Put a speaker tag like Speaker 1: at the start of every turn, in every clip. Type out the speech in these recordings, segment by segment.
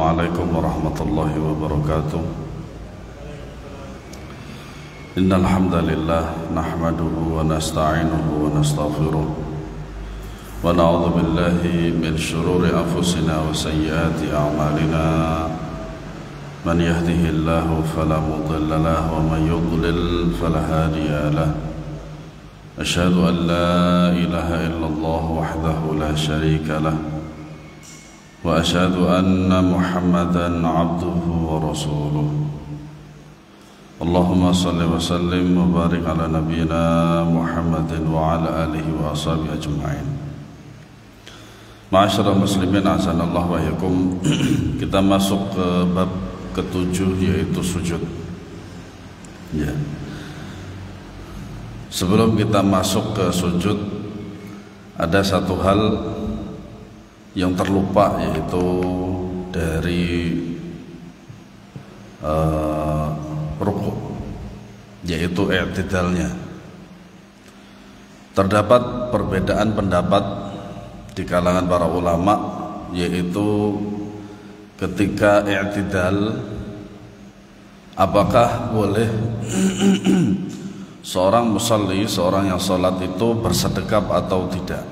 Speaker 1: Assalamualaikum warahmatullahi wabarakatuh. Innal hamdalillah nahmaduhu wa nasta'inuhu wa nastaghfiruh wa na'udzu billahi min shururi anfusina wa sayyiati a'malina. Man yahdihillahu fala mudilla lahu wa man yudlil fala hadiya lahu. Asyhadu an la ilaha illallah wahdahu la syarika lahu wa asyhadu anna Muhammadan abduhu wa rasuluh. Allahumma salli wa sallim wa barik ala nabiyyina Muhammadin wa ala alihi wa ashabihi ajma'in. Ma'asyiral muslimin azanallahu wa iyyakum. Kita masuk ke bab ketujuh, yaitu sujud. Ya. Sebelum kita masuk ke sujud, ada satu hal yang terlupa, yaitu dari rukuk, yaitu i'tidalnya. Terdapat perbedaan pendapat di kalangan para ulama, yaitu ketika i'tidal, apakah boleh seorang musalli, seorang yang sholat itu bersedekap atau tidak,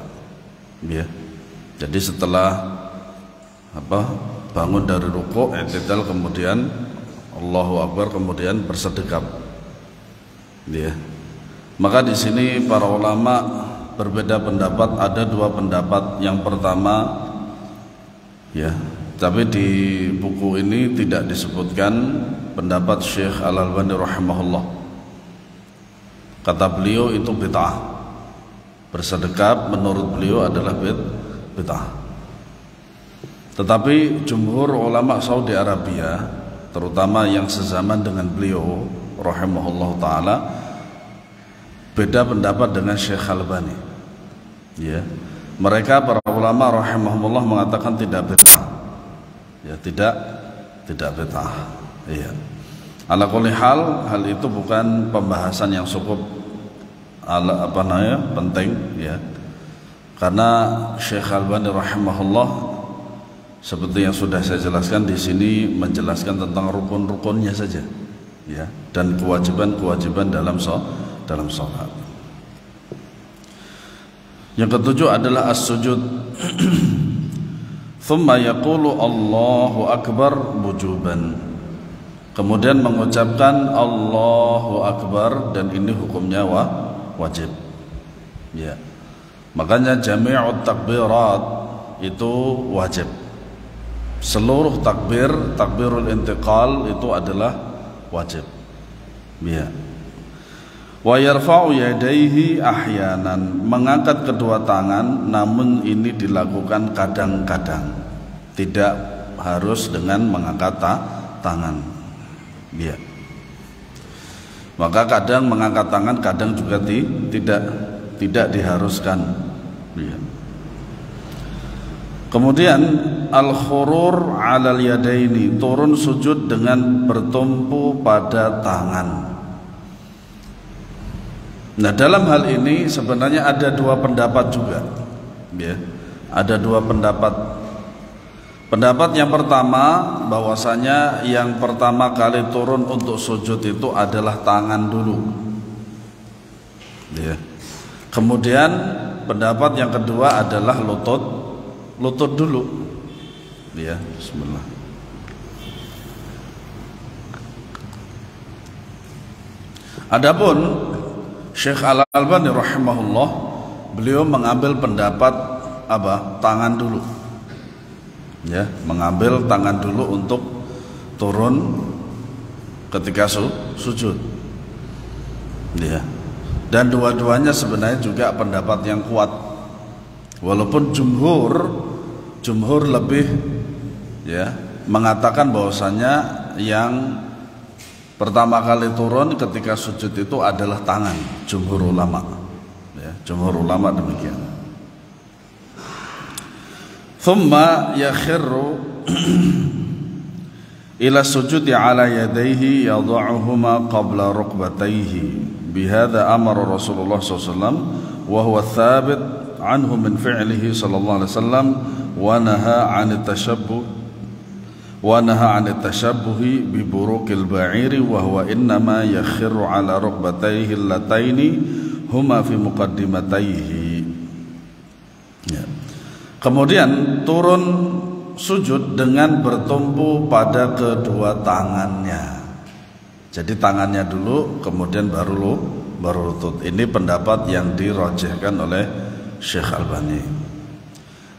Speaker 1: ya. Jadi setelah bangun dari rukuk, i'tidal, kemudian Allahu Akbar, kemudian bersedekap, ya. Maka di sini para ulama berbeda pendapat. Ada dua pendapat. Yang pertama, ya, tapi di buku ini tidak disebutkan pendapat Syekh Al-Albani rahimahullah. Kata beliau itu bid'ah. Bersedekap menurut beliau adalah bid'ah. Tetapi jumhur ulama Saudi Arabia, terutama yang sezaman dengan beliau rahimahullah ta'ala, beda pendapat dengan Syekh Al-Albani, ya. Mereka para ulama rahimahullah mengatakan tidak bid'ah, ya, tidak bid'ah, ya. Ala kulli hal itu bukan pembahasan yang cukup penting, ya. Karena Syekh Al-Albani rahimahullah, seperti yang sudah saya jelaskan di sini, menjelaskan tentang rukun-rukunnya saja, ya, dan kewajiban-kewajiban dalam sholat. Yang ketujuh adalah as-sujud. Thumma yaqulu Allahu Akbar wujuban. Kemudian mengucapkan Allahu Akbar, dan ini hukumnya wajib, ya. Makanya jami'ut takbirat itu wajib. Seluruh takbirul intiqal itu adalah wajib, ya. Wa yarfa'u yadayhi ahyanan, mengangkat kedua tangan, namun ini dilakukan kadang-kadang, tidak harus dengan mengangkat tangan, ya. Maka kadang mengangkat tangan, kadang juga tidak diharuskan, ya. Kemudian al-khurur 'alal yadaini, turun sujud dengan bertumpu pada tangan. Nah, dalam hal ini sebenarnya ada dua pendapat juga, ya. Ada dua pendapat. Pendapat yang pertama, bahwasanya yang pertama kali turun untuk sujud itu adalah tangan dulu, ya. Kemudian pendapat yang kedua adalah lutut dulu, ya. Bismillah. Adapun Syekh Al-Albani rahimahullah, beliau mengambil pendapat tangan dulu, ya, mengambil tangan dulu untuk turun ketika sujud, ya. Dan dua-duanya sebenarnya juga pendapat yang kuat, walaupun jumhur lebih, ya, mengatakan bahwasanya yang pertama kali turun ketika sujud itu adalah tangan. Jumhur ulama, ya, jumhur ulama demikian. Thumma yakhirru ila sujudi ala yadayhi yad'uhuma qabla rukbatayhi. Bihadza amara Rasulullah SAW wa huwa thabit anhu min fi'lihi sallallahu alaihi wasallam wa naha 'an at-tashabbuh wa naha 'anit tashabbuhi bi burukil ba'iri wa huwa innama yakhiru 'ala rukbatayhi allataini huma fi muqaddimatayhi. Ya. Kemudian turun sujud dengan bertumpu pada kedua tangannya. Jadi tangannya dulu, kemudian baru lutut. Ini pendapat yang dirojehkan oleh Syekh Albani.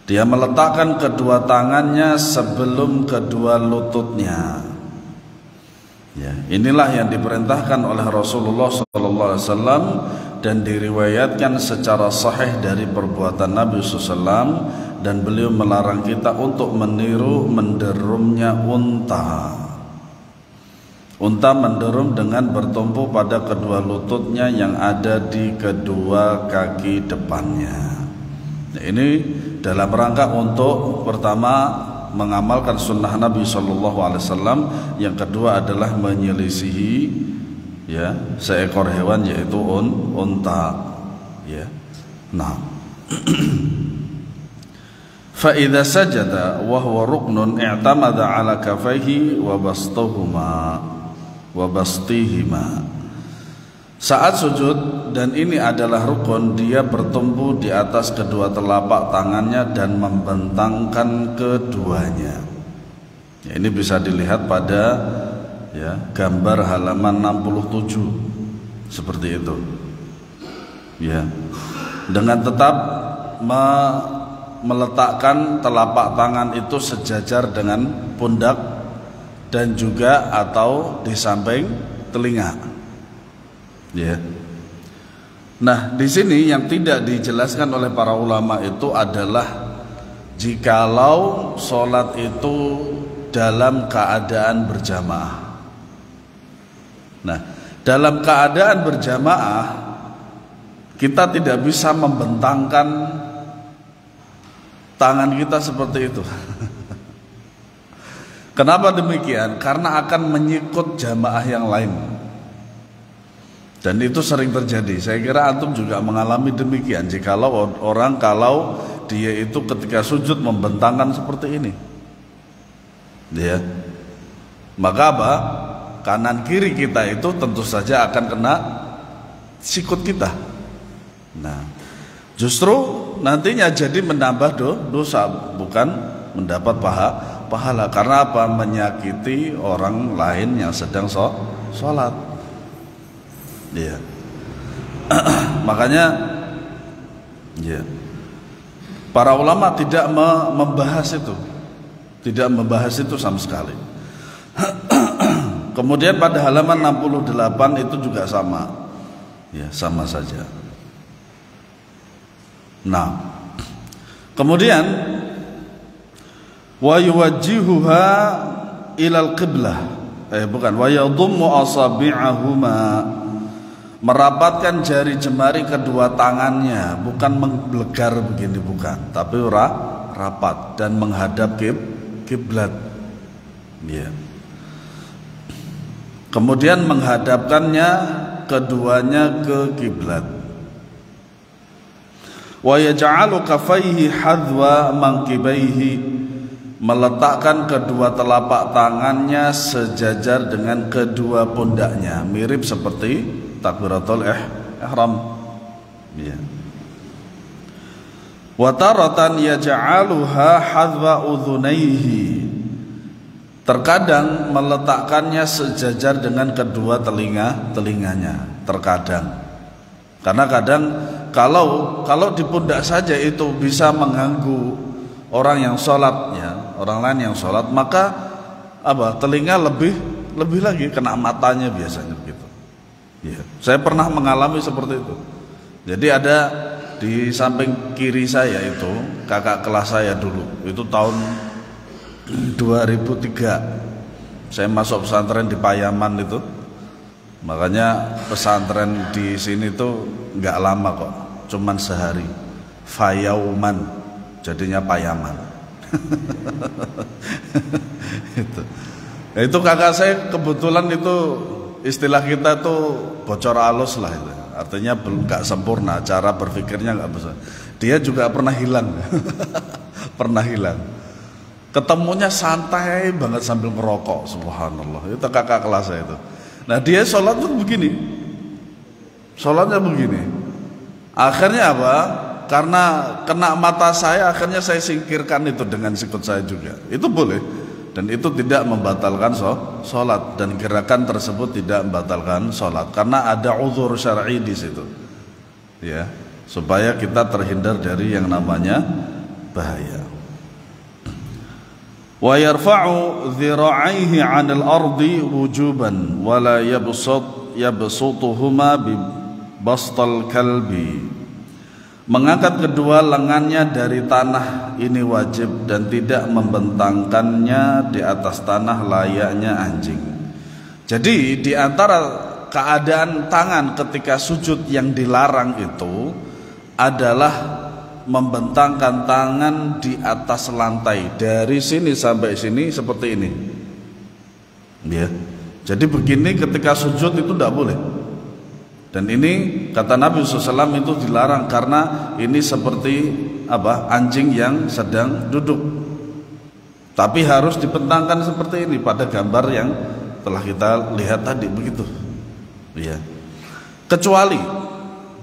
Speaker 1: Dia meletakkan kedua tangannya sebelum kedua lututnya. Ya, inilah yang diperintahkan oleh Rasulullah SAW dan diriwayatkan secara sahih dari perbuatan Nabi SAW, dan beliau melarang kita untuk meniru menderumnya unta. Unta menderum dengan bertumpu pada kedua lututnya yang ada di kedua kaki depannya. Nah, ini dalam rangka untuk pertama mengamalkan sunnah Nabi SAW, yang kedua adalah menyelisihi ya seekor hewan yaitu unta. Ya. Nah, fa idza sajada wa huwa ruknun i'tamada 'ala kafaihi wa bastihima. Saat sujud, dan ini adalah rukun, dia bertumpu di atas kedua telapak tangannya dan membentangkan keduanya. Ya, ini bisa dilihat pada ya gambar halaman 67 seperti itu. Ya, dengan tetap meletakkan telapak tangan itu sejajar dengan pundak dan juga atau di samping telinga. Ya. Nah, di sini yang tidak dijelaskan oleh para ulama itu adalah jikalau sholat itu dalam keadaan berjamaah. Nah, dalam keadaan berjamaah kita tidak bisa membentangkan tangan kita seperti itu. Kenapa demikian? Karena akan menyikut jamaah yang lain. Dan itu sering terjadi. Saya kira antum juga mengalami demikian. Jikalau orang kalau dia itu ketika sujud membentangkan seperti ini, ya, maka apa? Kanan kiri kita itu tentu saja akan kena sikut kita. Nah, justru nantinya jadi menambah dosa, bukan mendapat pahala. Karena apa? Menyakiti orang lain yang sedang sholat. Iya. Makanya ya, para ulama tidak membahas itu. Tidak membahas itu sama sekali. Kemudian pada halaman 68 itu juga sama. Ya, sama saja. Nah, kemudian wa yuwajjihuha ilal qiblah. Wa yadhummu asabi'ahuma, merapatkan jari jemari kedua tangannya, bukan menggelegar begini, bukan, tapi rapat dan menghadap kiblat. Ya. Kemudian menghadapkannya keduanya ke kiblat. Wa yaj'alu kafaihi hadwa manqibaihi, meletakkan kedua telapak tangannya sejajar dengan kedua pundaknya, mirip seperti takbiratul ihram. Ya. Wa taratan yaj'aluha hadwa udhunaihi, terkadang meletakkannya sejajar dengan kedua telinganya, terkadang. Karena kadang kalau di pundak saja itu bisa mengganggu orang yang sholat, ya, orang lain yang sholat, maka apa? Telinga lebih lagi kena matanya biasanya begitu. Ya, saya pernah mengalami seperti itu. Jadi ada di samping kiri saya itu kakak kelas saya dulu. Itu tahun 2003. Saya masuk pesantren di Payaman itu. Makanya pesantren di sini tuh nggak lama kok, cuman sehari. Fayauman, jadinya Payaman. Itu kakak saya kebetulan itu, istilah kita tuh bocor alus lah itu. Artinya belum gak sempurna, cara berpikirnya gak besar. Dia juga pernah hilang. Pernah hilang. ketemunya santai banget sambil ngerokok, subhanallah. Itu kakak kelas saya itu. Nah dia sholat tuh begini, sholatnya begini. Akhirnya apa? Karena kena mata saya, akhirnya saya singkirkan itu dengan sikut saya juga. Itu boleh, dan itu tidak membatalkan sholat, dan gerakan tersebut tidak membatalkan sholat karena ada uzur syar'i di situ, ya, supaya kita terhindar dari yang namanya bahaya. Wa yarfa'u dhira'aihi 'anil ardi wujuban wa la yabsutuhuma bi bastal kalbi. Mengangkat kedua lengannya dari tanah ini wajib dan tidak membentangkannya di atas tanah layaknya anjing. Jadi di antara keadaan tangan ketika sujud yang dilarang itu adalah membentangkan tangan di atas lantai dari sini sampai sini seperti ini, ya. Jadi begini ketika sujud itu tidak boleh. Dan ini kata Nabi SAW itu dilarang karena ini seperti apa? Anjing yang sedang duduk. Tapi harus dibentangkan seperti ini pada gambar yang telah kita lihat tadi begitu, ya. Kecuali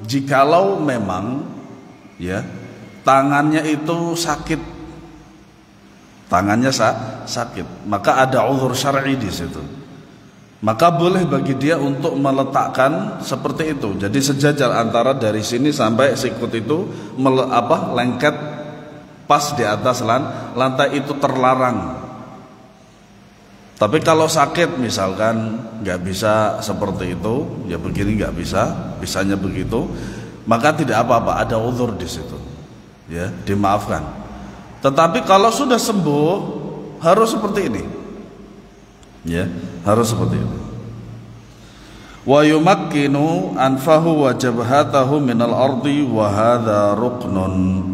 Speaker 1: jikalau memang, ya, tangannya itu sakit, tangannya sakit, maka ada uzur syar'i di situ. Maka boleh bagi dia untuk meletakkan seperti itu. Jadi sejajar antara dari sini sampai sikut itu lengket pas di atas lantai, itu terlarang. Tapi kalau sakit misalkan nggak bisa seperti itu, ya begini nggak bisa, bisanya begitu, maka tidak apa-apa, ada uzur di situ, ya, dimaafkan. Tetapi kalau sudah sembuh harus seperti ini, ya, harus seperti ini. Wa yumakkinu anfahu wa jabhatahu minal ardi wa hadza ruknun.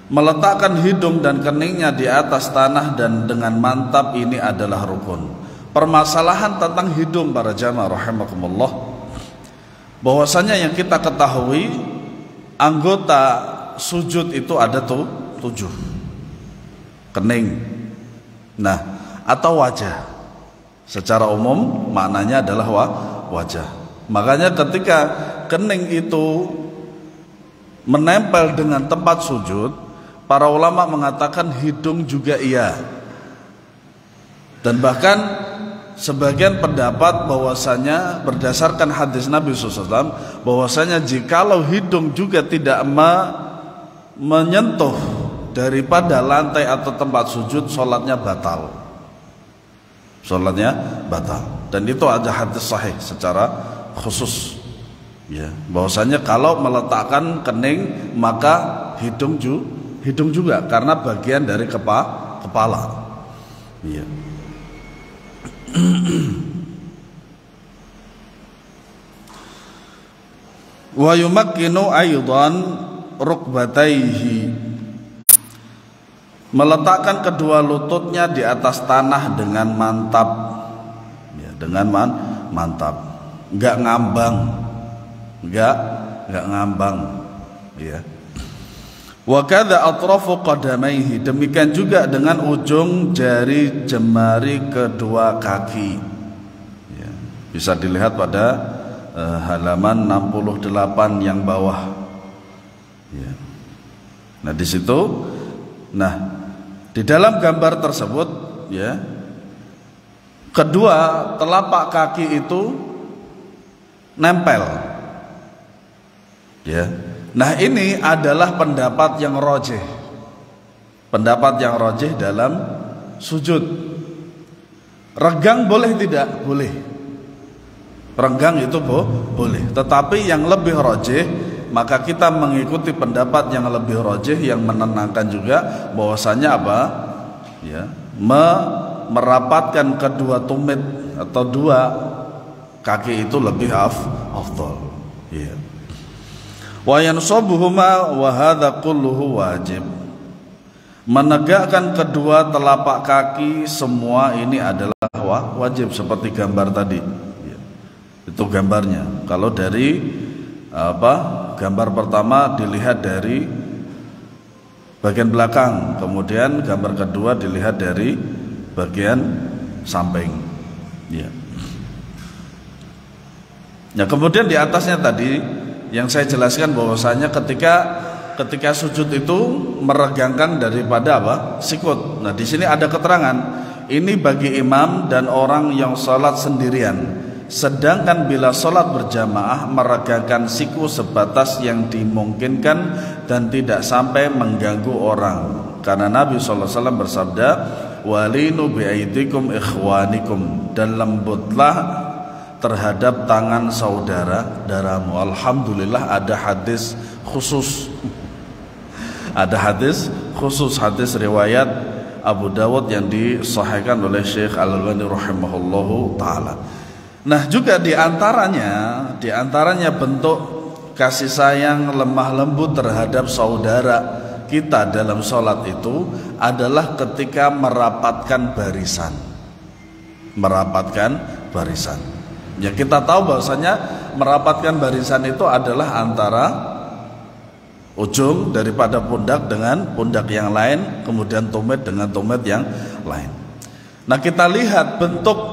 Speaker 1: Meletakkan hidung dan keningnya di atas tanah dan dengan mantap ini adalah rukun. Permasalahan tentang hidung para jamaah rahimakumullah, bahwasanya yang kita ketahui anggota sujud itu ada 7. Kening, nah, atau wajah. Secara umum maknanya adalah wajah. Makanya ketika kening itu menempel dengan tempat sujud, para ulama mengatakan hidung juga iya. Dan bahkan sebagian pendapat bahwasanya berdasarkan hadis Nabi SAW, bahwasanya jikalau hidung juga tidak menyentuh daripada lantai atau tempat sujud, sholatnya batal. Sholatnya batal. Dan itu ada hadis sahih secara khusus, ya, bahwasanya kalau meletakkan kening maka hidung juga karena bagian dari kepala, ya. Wa yumakkinu aidan rukbataihi, meletakkan kedua lututnya di atas tanah dengan mantap, ya, dengan mantap, enggak ngambang, ya. Wa kadza atrafu qadamaihi, demikian juga dengan ujung jari jemari kedua kaki, ya. Bisa dilihat pada halaman 68 yang bawah, ya. Nah di situ, nah di dalam gambar tersebut, ya, kedua telapak kaki itu nempel, ya. Nah ini adalah pendapat yang rajih, dalam sujud. Renggang boleh tidak? Boleh. Renggang itu boleh. Tetapi yang lebih rajih, maka kita mengikuti pendapat yang lebih rajih yang menenangkan juga, bahwasanya apa? Ya, merapatkan kedua tumit atau dua kaki itu lebih afdal, ya. Wa yansabuhuma wa hadza kulluhu wajib. Menegakkan kedua telapak kaki semua ini adalah wajib seperti gambar tadi, ya. Itu gambarnya. Kalau dari gambar pertama dilihat dari bagian belakang, kemudian gambar kedua dilihat dari bagian samping. Ya. Nah, kemudian di atasnya tadi yang saya jelaskan bahwasanya ketika sujud itu meregangkan daripada apa? Sikut. Nah, di sini ada keterangan ini bagi imam dan orang yang sholat sendirian. Sedangkan bila sholat berjamaah meregangkan siku sebatas yang dimungkinkan dan tidak sampai mengganggu orang. Karena Nabi SAW bersabda, walinu bi'aidikum ikhwanikum, dan lembutlah terhadap tangan saudara-daramu. Alhamdulillah ada hadis khusus. Ada hadis khusus, hadis riwayat Abu Dawud yang disahihkan oleh Syekh Al-Albani rahimahullahu taala. Nah, juga diantaranya bentuk kasih sayang lemah lembut terhadap saudara kita dalam sholat itu adalah ketika merapatkan barisan. Ya, kita tahu bahwasanya merapatkan barisan itu adalah antara ujung daripada pundak dengan pundak yang lain, kemudian tumit dengan tumit yang lain. Nah, kita lihat bentuk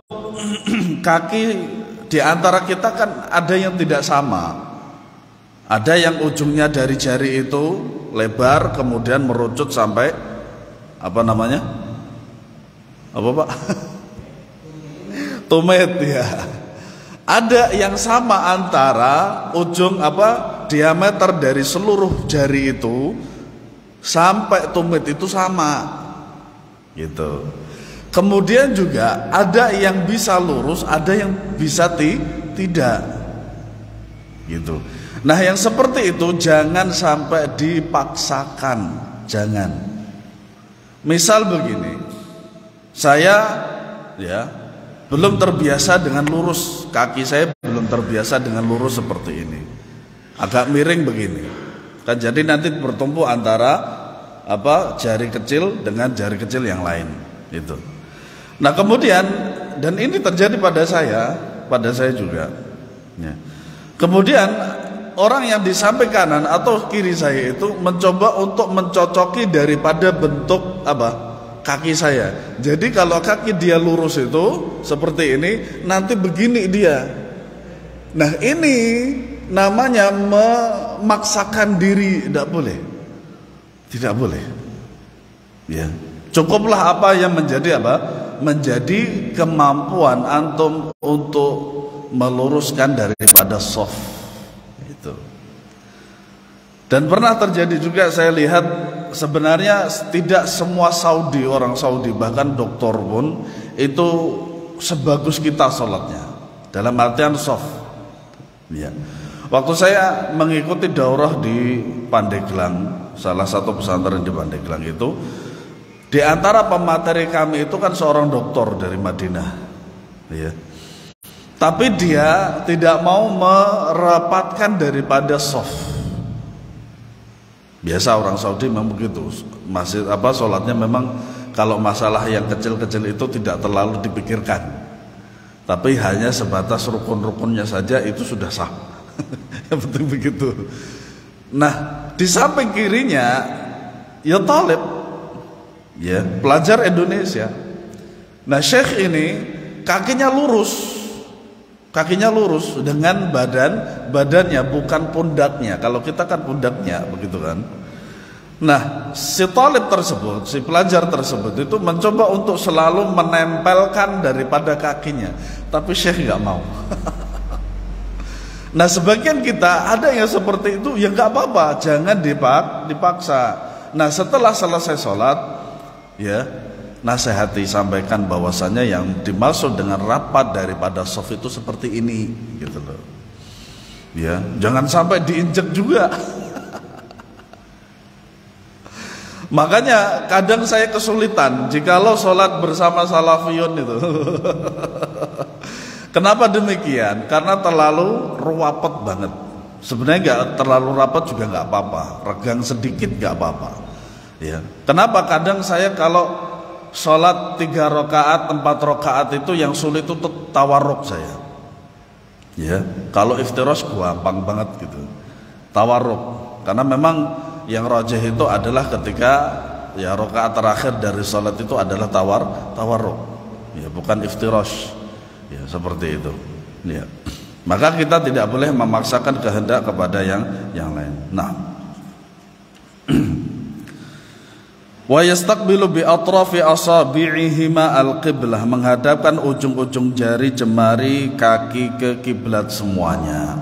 Speaker 1: kaki di antara kita kan ada yang tidak sama. Ada yang ujungnya dari jari itu lebar kemudian merucut sampai apa namanya? Apa, Pak? Tumit, ya. Ada yang sama antara ujung diameter dari seluruh jari itu sampai tumit itu sama, gitu. Kemudian juga ada yang bisa lurus, ada yang bisa tidak, gitu. Nah, yang seperti itu jangan sampai dipaksakan, jangan. Misal begini, saya belum terbiasa dengan lurus, kaki saya belum terbiasa dengan lurus seperti ini, agak miring begini kan, jadi nanti bertumpu antara jari kecil dengan jari kecil yang lain itu. Nah, kemudian, dan ini terjadi pada saya juga ya. Kemudian orang yang di samping kanan atau kiri saya itu mencoba untuk mencocoki daripada bentuk kaki saya. Jadi kalau kaki dia lurus itu seperti ini, nanti begini dia. Nah, ini namanya memaksakan diri, tidak boleh. Tidak boleh. Ya. Cukuplah apa yang menjadi menjadi kemampuan antum untuk meluruskan daripada soft itu. Dan pernah terjadi juga, saya lihat sebenarnya tidak semua orang Saudi, bahkan dokter pun itu sebagus kita sholatnya, dalam artian soft ya. Waktu saya mengikuti daurah di Pandeglang, salah satu pesantren di Pandeglang itu, di antara pemateri kami itu kan seorang dokter dari Madinah ya. Tapi dia tidak mau merapatkan daripada soft. Biasa orang Saudi memang begitu. Masih sholatnya memang kalau masalah yang kecil-kecil itu tidak terlalu dipikirkan. Tapi hanya sebatas rukun-rukunnya saja itu sudah sah. Yang penting begitu. Nah, di samping kirinya ya talib, ya, pelajar Indonesia. Nah, Syekh ini kakinya lurus dengan badannya, bukan pundaknya. Kalau kita kan pundaknya, begitu kan. Nah, si talib tersebut, si pelajar tersebut itu mencoba untuk selalu menempelkan daripada kakinya, tapi Syekh nggak mau. Nah, sebagian kita ada yang seperti itu, ya nggak apa-apa, jangan dipaksa. Nah, setelah selesai sholat, ya, nasihati, sampaikan bahwasannya yang dimaksud dengan rapat daripada soft itu seperti ini, gitu loh. Ya, jangan sampai diinjek juga. Makanya kadang saya kesulitan jikalau sholat bersama salafiyun itu. Kenapa demikian? Karena terlalu rapat banget. Sebenarnya nggak terlalu rapat juga nggak apa-apa, regang sedikit nggak apa-apa. Ya. Kenapa kadang saya kalau sholat 3 rakaat, 4 rakaat itu yang sulit itu tawarruk saya. Ya, kalau iftirosh gampang banget gitu. Tawarruk, karena memang yang rajih itu adalah ketika ya rakaat terakhir dari salat itu adalah tawarruk. Ya, bukan iftirash. Ya, seperti itu. Ya. Maka kita tidak boleh memaksakan kehendak kepada yang lain. Nah. Wa yastaqbilu bi atrafi asabi'ihima al-qiblah, menghadapkan ujung-ujung jari jemari kaki ke kiblat semuanya.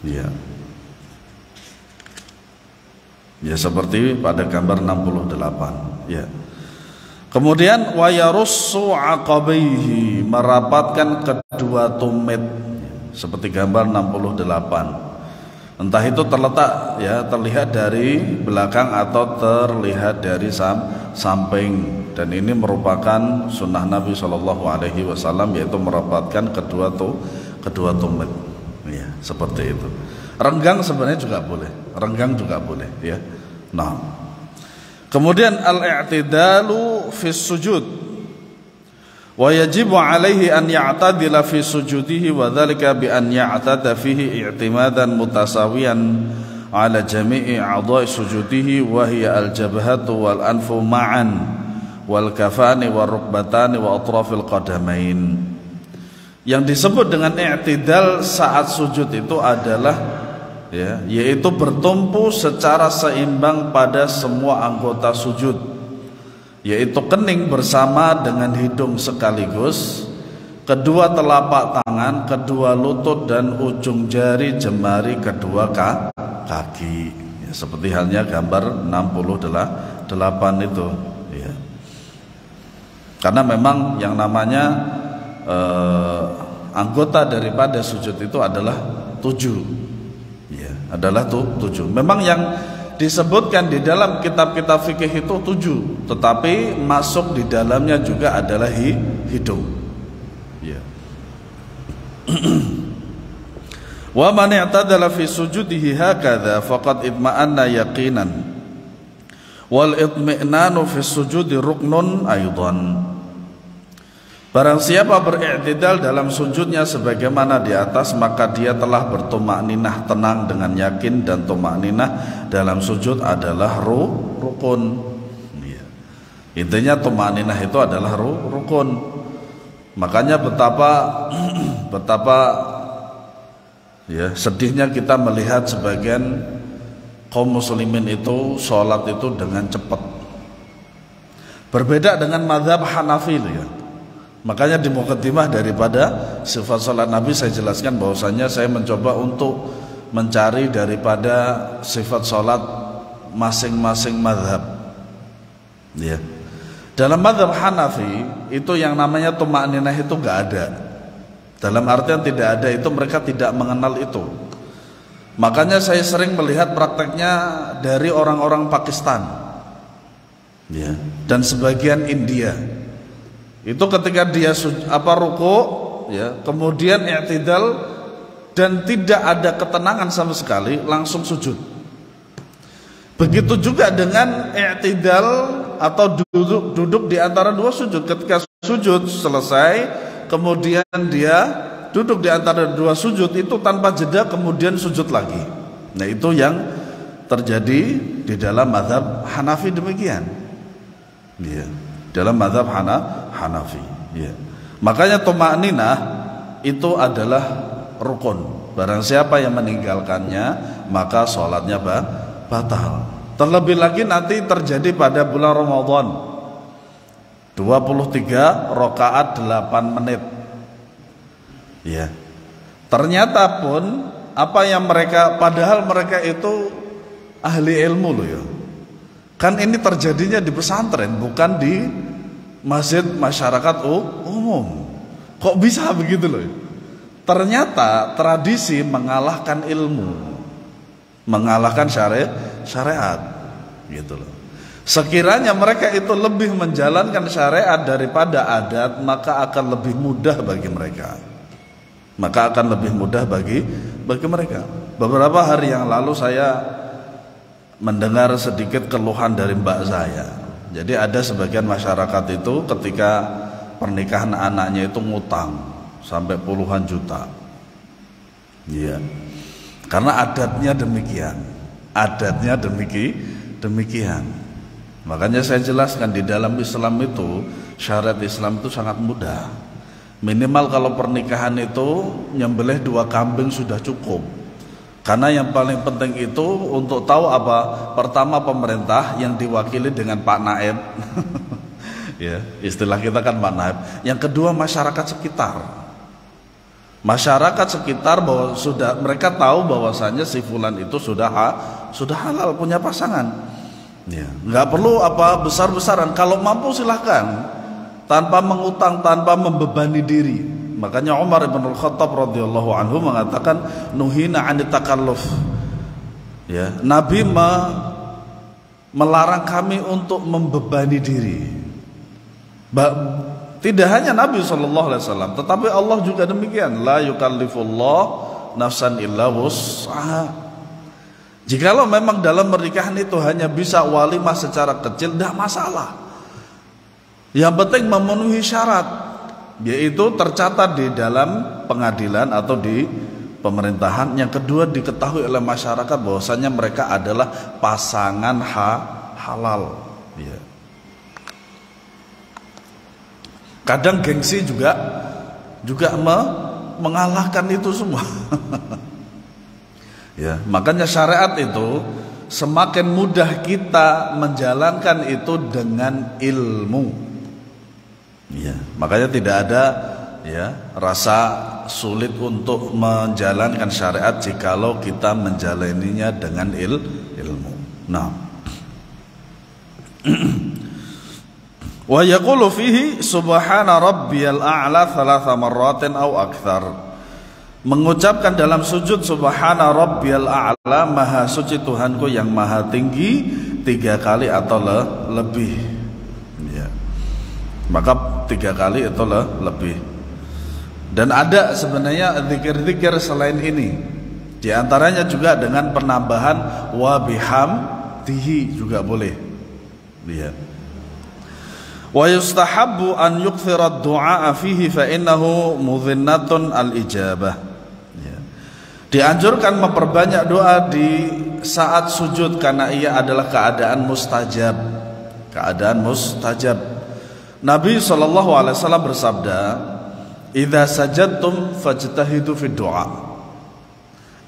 Speaker 1: Ya. Ya, seperti pada gambar 68. Ya. Kemudian wa yarussu aqabaihi, merapatkan kedua tumit seperti gambar 68. Entah itu terletak ya, terlihat dari belakang atau terlihat dari samping, dan ini merupakan sunnah Nabi Shallallahu Alaihi Wasallam, yaitu merapatkan kedua tumit ya, seperti itu. Renggang sebenarnya juga boleh, renggang juga boleh ya. Nah, kemudian al-i'tidalu fi sujud, wa yajibu alaihi an ya'tadila fi sujudihi wa dhalika bi an ya'tada fihi i'timadan mutasawiyan ala jami'i a'dha'i sujudihi wa hiya al-jabhatu wal anfu ma'an wal kafani wal rukbatani wa atrafil qadamain. Yang disebut dengan i'tidal saat sujud itu adalah ya, yaitu bertumpu secara seimbang pada semua anggota sujud, yaitu kening bersama dengan hidung sekaligus, kedua telapak tangan, kedua lutut, dan ujung jari jemari kedua kaki ya, seperti halnya gambar 68 itu ya. Karena memang yang namanya anggota daripada sujud itu adalah 7 ya, adalah 7. Memang yang disebutkan di dalam kitab-kitab fikih itu 7, tetapi masuk di dalamnya juga adalah hidung. Ya. Wa man i'tadala fi sujudihi hakadha faqad itma'anna yaqinan. Wal itmi'nanu fi sujudi ruknun aidan. Barang siapa ber'i'tidal dalam sujudnya sebagaimana di atas, maka dia telah bertumakninah tenang dengan yakin, dan tumakninah dalam sujud adalah rukun. Ya. Intinya tumakninah itu adalah rukun. Makanya betapa ya sedihnya kita melihat sebagian kaum muslimin itu sholat itu dengan cepat. Berbeda dengan mazhab Hanafi ya. Makanya di muqaddimah daripada sifat salat Nabi saya jelaskan bahwasanya saya mencoba untuk mencari daripada sifat salat masing-masing mazhab. Ya. Dalam mazhab Hanafi itu yang namanya tumakninah itu enggak ada. Dalam artian tidak ada itu, mereka tidak mengenal itu. Makanya saya sering melihat prakteknya dari orang-orang Pakistan. Ya, dan sebagian India. Itu ketika dia ruku ya, kemudian i'tidal dan tidak ada ketenangan sama sekali, langsung sujud. Begitu juga dengan i'tidal atau duduk di antara dua sujud. Ketika sujud selesai, kemudian dia duduk di antara dua sujud itu tanpa jeda, kemudian sujud lagi. Nah, itu yang terjadi di dalam mazhab Hanafi demikian. Ya. Dalam mazhab Hanafi ya. Makanya tumakninah itu adalah rukun. Barang siapa yang meninggalkannya, maka sholatnya batal. Terlebih lagi nanti terjadi pada bulan Ramadan, 23 rakaat 8 menit ya. Ternyata pun apa yang mereka, padahal mereka itu ahli ilmu loh ya. Kan ini terjadinya di pesantren, bukan di masjid masyarakat umum. Kok bisa begitu loh? Ternyata tradisi mengalahkan ilmu, mengalahkan syariat gitu loh. Sekiranya mereka itu lebih menjalankan syariat daripada adat, maka akan lebih mudah bagi mereka. Maka akan lebih mudah bagi mereka. Beberapa hari yang lalu saya mendengar sedikit keluhan dari mbak saya. Jadi ada sebagian masyarakat itu ketika pernikahan anaknya itu ngutang sampai puluhan juta. Iya. Karena adatnya demikian. adatnya demikian. Makanya saya jelaskan di dalam Islam itu syariat Islam itu sangat mudah. Minimal kalau pernikahan itu nyembelih 2 kambing sudah cukup. Karena yang paling penting itu untuk tahu apa? Pertama pemerintah yang diwakili dengan Pak Naib. Ya, istilah kita kan Pak Naib. Yang kedua masyarakat sekitar. Masyarakat sekitar bahwa mereka tahu bahwasanya si fulan itu sudah halal punya pasangan. Ya, nggak perlu besar-besaran. Kalau mampu silahkan, tanpa mengutang, tanpa membebani diri. Makanya Umar ibn al-Khattab radhiyallahu anhu mengatakan nuhina 'anit takalluf. Ya, Nabi melarang kami untuk membebani diri. Tidak hanya Nabi SAW, tetapi Allah juga demikian. La yukallifullah nafsan illa wus'aha. Jikalau memang dalam pernikahan itu hanya bisa walimah secara kecil, tidak masalah. Yang penting memenuhi syarat, yaitu tercatat di dalam pengadilan atau di pemerintahan. Yang kedua diketahui oleh masyarakat bahwasanya mereka adalah pasangan halal. Ya. Kadang gengsi juga mengalahkan itu semua. Ya, makanya syariat itu semakin mudah kita menjalankan itu dengan ilmu. Ya, makanya tidak ada rasa sulit untuk menjalankan syariat jikalau kita menjalaninya dengan ilmu. Nah, wa yaqulu fihi subhana rabbiyal a'la 3 marratin aw akthar. Mengucapkan dalam sujud subhana rabbiyal a'la, maha suci Tuhanku yang maha tinggi, 3 kali atau lebih. Ya. Maka 3 kali itu lebih. Dan ada sebenarnya zikir-zikir selain ini. Di antaranya juga dengan penambahan wa bihamdihi juga boleh. Lihat. Wa yustahabbu an yukthira ad-du'a fihi fa innahu mudhinnatun al-ijabah. Ya. Dianjurkan memperbanyak doa di saat sujud karena ia adalah keadaan mustajab. Keadaan mustajab. Nabi SAW bersabda, "Idza sajadtum fajtahidu fid du'a."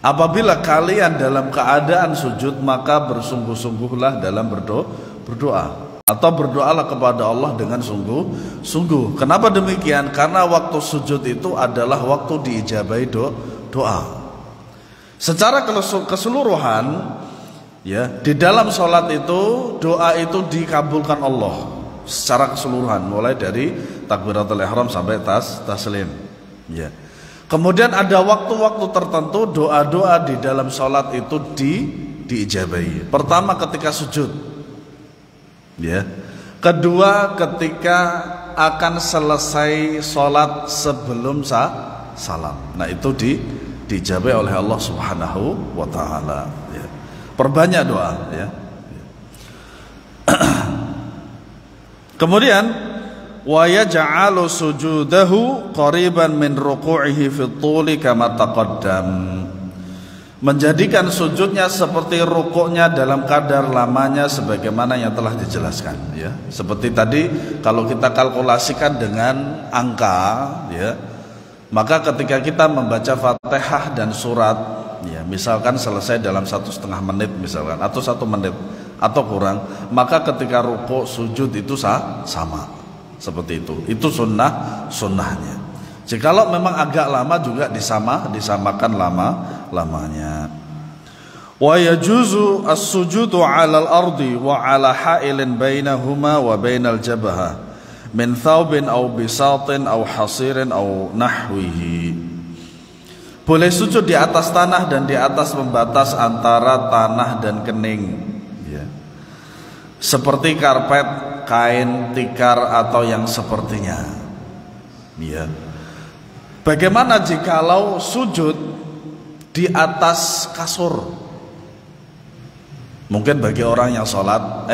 Speaker 1: Apabila kalian dalam keadaan sujud, maka bersungguh-sungguhlah dalam berdoa. Atau berdoalah kepada Allah dengan sungguh-sungguh. Kenapa demikian? Karena waktu sujud itu adalah waktu diijabahi doa. Secara keseluruhan, ya, di dalam sholat itu doa itu dikabulkan Allah secara keseluruhan, mulai dari takbiratul ihram sampai taslim. Ya. Kemudian ada waktu-waktu tertentu doa-doa di dalam sholat itu diijabahi. Pertama ketika sujud. Ya. Kedua ketika akan selesai sholat sebelum salam. Nah itu dijabai oleh Allah Subhanahu wa ta'ala. Ya. Perbanyak doa. Ya. Kemudian wa yaj'alu sujudahu qariban min ruku'ihi fi thuli kama taqaddam. Menjadikan sujudnya seperti rukuknya dalam kadar lamanya sebagaimana yang telah dijelaskan, ya. Seperti tadi kalau kita kalkulasikan dengan angka, ya, maka ketika kita membaca Fatihah dan surat, ya, misalkan selesai dalam 1,5 menit misalkan, atau 1 menit atau kurang, maka ketika rukuk sujud itu sama, seperti itu. Itu sunnahnya. Jikalau memang agak lama juga disamakan lamanya. Wa yajuzu as-sujudu 'alal ardi wa 'ala ha'ilin bainahuma wa bainal jabhah min thawbin aw bisatin aw hasirin aw nahwihi. Boleh sujud di atas tanah dan di atas pembatas antara tanah dan kening, ya. Seperti karpet, kain, tikar atau yang sepertinya. Ya. Bagaimana jikalau sujud di atas kasur? Mungkin bagi orang yang sholat,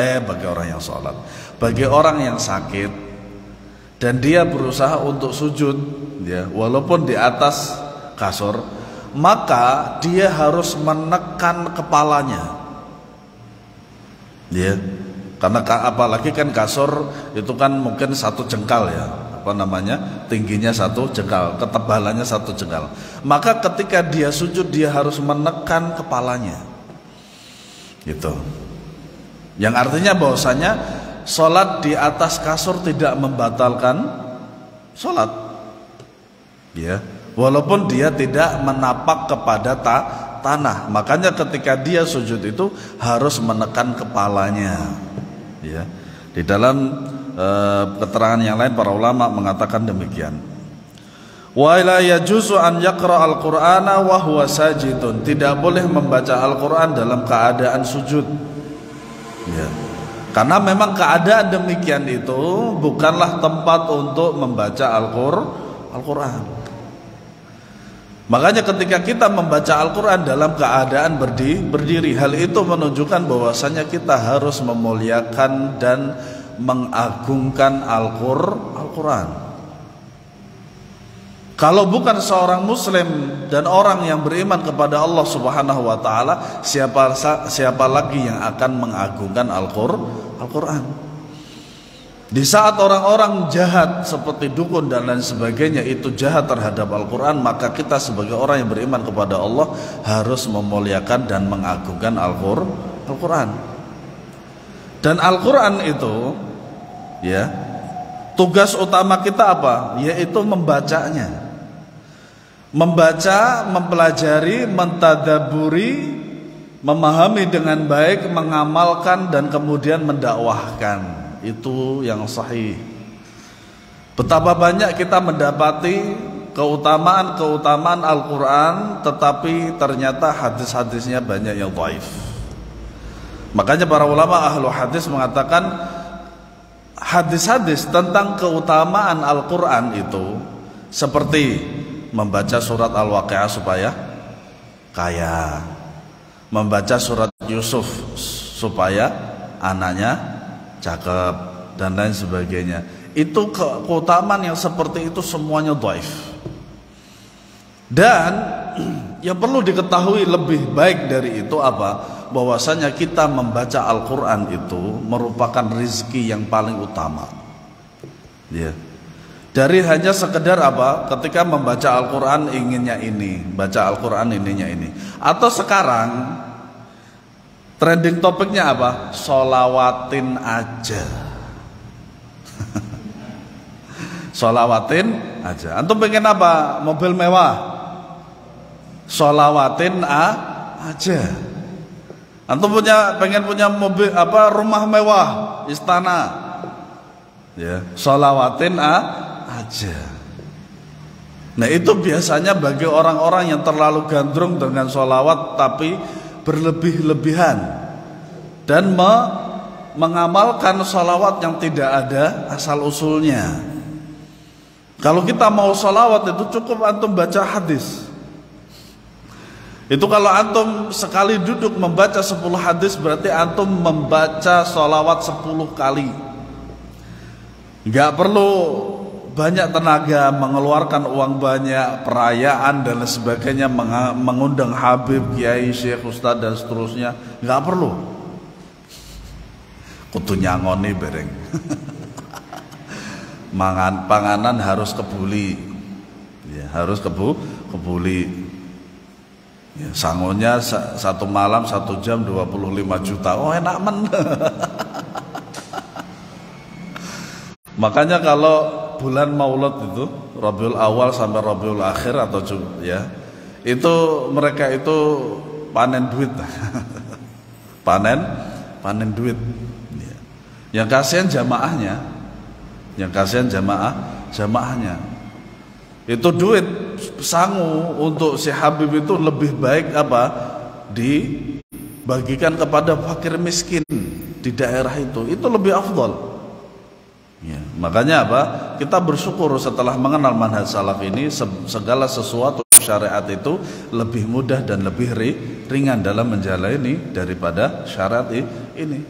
Speaker 1: bagi orang yang sakit dan dia berusaha untuk sujud, ya, walaupun di atas kasur, maka dia harus menekan kepalanya, Ya, karena apalagi kan kasur itu kan mungkin 1 jengkal ya, apa namanya, tingginya 1 jengkal, ketebalannya 1 jengkal. Maka ketika dia sujud dia harus menekan kepalanya, gitu. Yang artinya bahwasanya sholat di atas kasur tidak membatalkan sholat, ya, walaupun dia tidak menapak kepada tanah. Makanya ketika dia sujud itu harus menekan kepalanya, ya. Di dalam keterangan yang lain para ulama mengatakan demikian. Wa la yajuzu an yaqra al-Qur'ana wa huwa sajidun. Tidak boleh membaca Al-Qur'an dalam keadaan sujud, ya. Karena memang keadaan demikian itu bukanlah tempat untuk membaca Al-Qur'an. Makanya ketika kita membaca Al-Qur'an dalam keadaan berdiri, hal itu menunjukkan bahwasanya kita harus memuliakan dan mengagungkan Al-Qur'an. Kalau bukan seorang muslim dan orang yang beriman kepada Allah Subhanahu wa taala, siapa lagi yang akan mengagungkan Al-Qur'an? Di saat orang-orang jahat seperti dukun dan lain sebagainya itu jahat terhadap Al-Qur'an, maka kita sebagai orang yang beriman kepada Allah harus memuliakan dan mengagungkan Al-Qur'an. Dan Al-Qur'an itu, ya, tugas utama kita apa? Yaitu membacanya. Membaca, mempelajari, mentadaburi, memahami dengan baik, mengamalkan dan kemudian mendakwahkan. Itu yang sahih. Betapa banyak kita mendapati keutamaan Al-Qur'an, tetapi ternyata hadis-hadisnya banyak yang dhaif. Makanya para ulama ahlu hadis mengatakan hadis-hadis tentang keutamaan Al-Qur'an itu seperti membaca surat Al-Waqi'ah supaya kaya, membaca surat Yusuf supaya anaknya cakep dan lain sebagainya. Itu keutamaan yang seperti itu semuanya dhaif. Dan yang perlu diketahui lebih baik dari itu apa? Bahwasanya kita membaca Al-Qur'an itu merupakan rizki yang paling utama, ya. Dari hanya sekedar apa? Ketika membaca Al-Qur'an inginnya ini, baca Al-Qur'an ininya ini. Atau sekarang trending topiknya apa? Sholawatin aja. Sholawatin aja. Antum pengen apa? Mobil mewah? Sholawatin aja. Antum pengen punya mobil apa? Rumah mewah, istana. Ya, sholawatin aja. Nah itu biasanya bagi orang-orang yang terlalu gandrung dengan sholawat tapi berlebih-lebihan dan mengamalkan sholawat yang tidak ada asal usulnya. Kalau kita mau sholawat itu cukup antum baca hadis. Itu kalau antum sekali duduk membaca 10 hadis berarti antum membaca sholawat 10 kali. Gak perlu banyak tenaga, mengeluarkan uang banyak, perayaan dan sebagainya, mengundang Habib, Kiai, Syekh, Ustadz dan seterusnya. Nggak perlu. Kudu nyangoni bereng. Panganan harus kebuli, ya, harus kebuli. Ya, sangonya 1 malam 1 jam 25 juta. Oh enak men. Makanya kalau bulan Maulud itu Rabiul Awal sampai Rabiul Akhir atau ya itu mereka itu panen duit. panen duit. Yang kasihan jamaahnya, jamaahnya itu duit sangu untuk si Habib itu lebih baik apa dibagikan kepada fakir miskin di daerah itu lebih afdal. Ya, makanya apa? Kita bersyukur setelah mengenal manhaj salaf ini, segala sesuatu syariat itu lebih mudah dan lebih ringan dalam menjalani daripada syariat ini.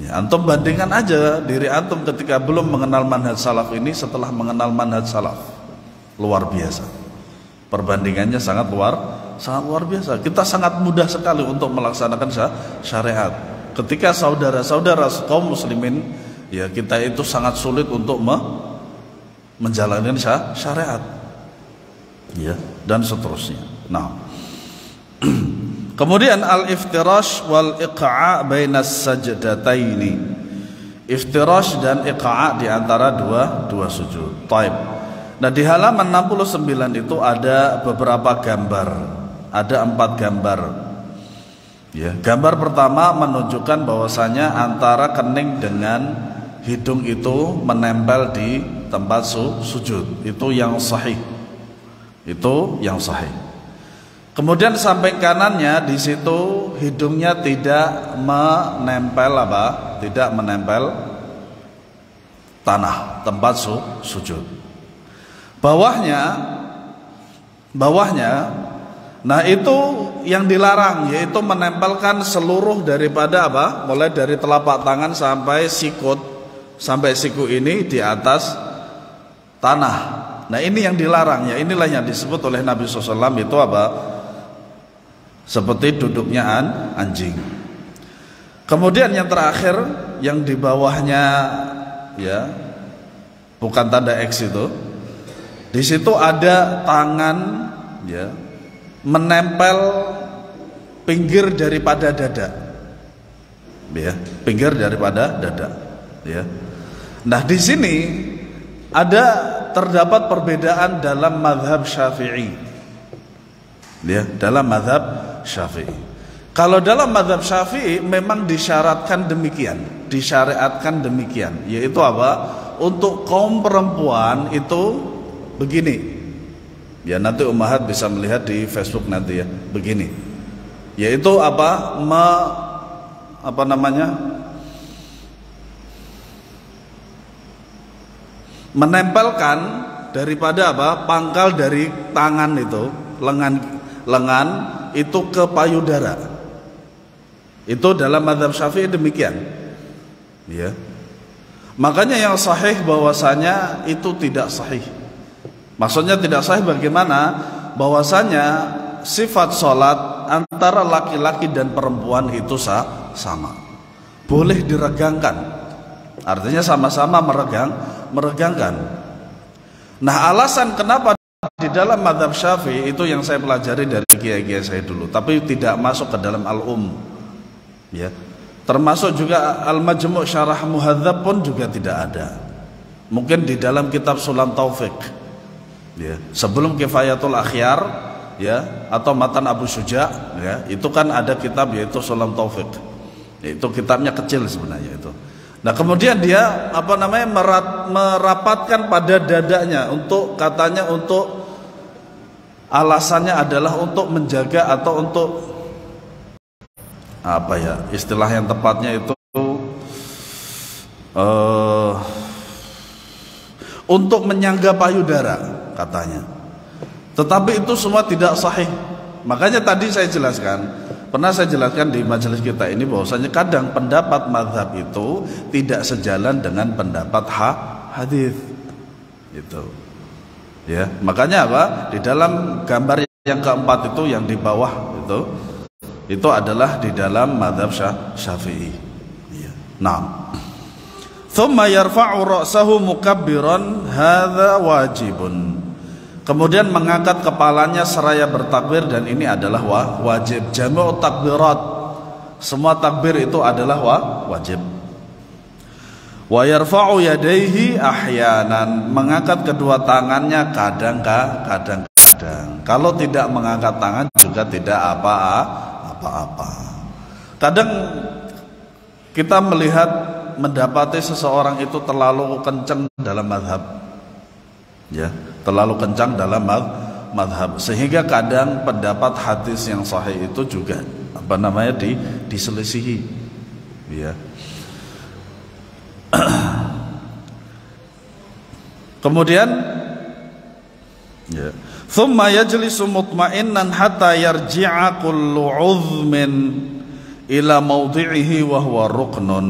Speaker 1: Ya, antum bandingkan aja diri antum ketika belum mengenal manhaj salaf ini setelah mengenal manhaj salaf. Luar biasa. Perbandingannya sangat luar biasa. Kita sangat mudah sekali untuk melaksanakan syariat. Ketika saudara-saudara kaum muslimin, ya kita itu sangat sulit untuk menjalankan syariat, ya, dan seterusnya. Nah, kemudian al-iftirash wal iqa' bainas sajdataini. Iftirash dan iqa' di antara dua sujud. Taib. Nah, di halaman 69 itu ada beberapa gambar. Ada 4 gambar. Ya, gambar pertama menunjukkan bahwasanya antara kening dengan hidung itu menempel di tempat sujud. Itu yang sahih. Itu yang sahih. Kemudian samping kanannya di situ hidungnya tidak menempel Tidak menempel tanah tempat sujud. Bawahnya, nah itu yang dilarang, yaitu menempelkan seluruh daripada mulai dari telapak tangan sampai siku ini di atas tanah. Nah ini yang dilarang, ya inilah yang disebut oleh Nabi SAW itu seperti duduknya anjing. Kemudian yang terakhir, yang di bawahnya, ya bukan tanda X itu, di situ ada tangan, ya, menempel pinggir daripada dada, ya, pinggir daripada dada, ya. Nah di sini terdapat perbedaan dalam mazhab Syafi'i, ya, dalam mazhab Syafi'i. Kalau dalam mazhab Syafi'i memang disyariatkan demikian, yaitu untuk kaum perempuan itu begini. Ya nanti ummahat bisa melihat di Facebook nanti, ya, begini. Yaitu menempelkan daripada pangkal dari tangan itu, lengan itu ke payudara. Itu dalam mazhab Syafi'i demikian, ya. Makanya yang sahih bahwasanya itu tidak sahih. Maksudnya tidak sahih bagaimana? Bahwasanya sifat sholat antara laki-laki dan perempuan itu sama, boleh diregangkan. Artinya sama-sama meregangkan. Nah alasan kenapa di dalam mazhab Syafi'i itu yang saya pelajari dari kiai-kiai saya dulu, tapi tidak masuk ke dalam ya, termasuk juga Al-Majmu' Syarah Muhadzab pun juga tidak ada. Mungkin di dalam kitab Sulam Taufik, ya, sebelum Kifayatul Akhyar, ya, atau Matan Abu Syuja', ya, itu kan ada kitab yaitu Sulam Taufik. Itu kitabnya kecil sebenarnya itu. Nah kemudian dia merapatkan pada dadanya katanya untuk alasannya adalah untuk menjaga atau untuk istilah yang tepatnya itu untuk menyangga payudara katanya. Tetapi itu semua tidak sahih. Makanya tadi pernah saya jelaskan di majelis kita ini bahwasanya kadang pendapat mazhab itu tidak sejalan dengan pendapat hadis. Itu. Ya, makanya di dalam gambar yang keempat itu yang di bawah itu adalah di dalam mazhab Syafi'i. Ya. Nah. Thumma yarfa'u ra'sahu mukabbiran, hadza wajibun. Kemudian mengangkat kepalanya seraya bertakbir, dan ini adalah wajib. Jami'u takbirat, semua takbir itu adalah wajib. Wa yarfa'u yadayhi ahyanan, mengangkat kedua tangannya kadang-kadang. Kalau tidak mengangkat tangan juga tidak apa-apa. Kadang kita mendapati seseorang itu terlalu kencang dalam mazhab, ya, terlalu kencang dalam mazhab, sehingga kadang pendapat hadis yang sahih itu juga diselisihi, ya. Kemudian, ya, thumma yajlisu mutma'innan hatta yarji'a kullu 'udhmin ila mawdi'ihi wa huwa ruknun.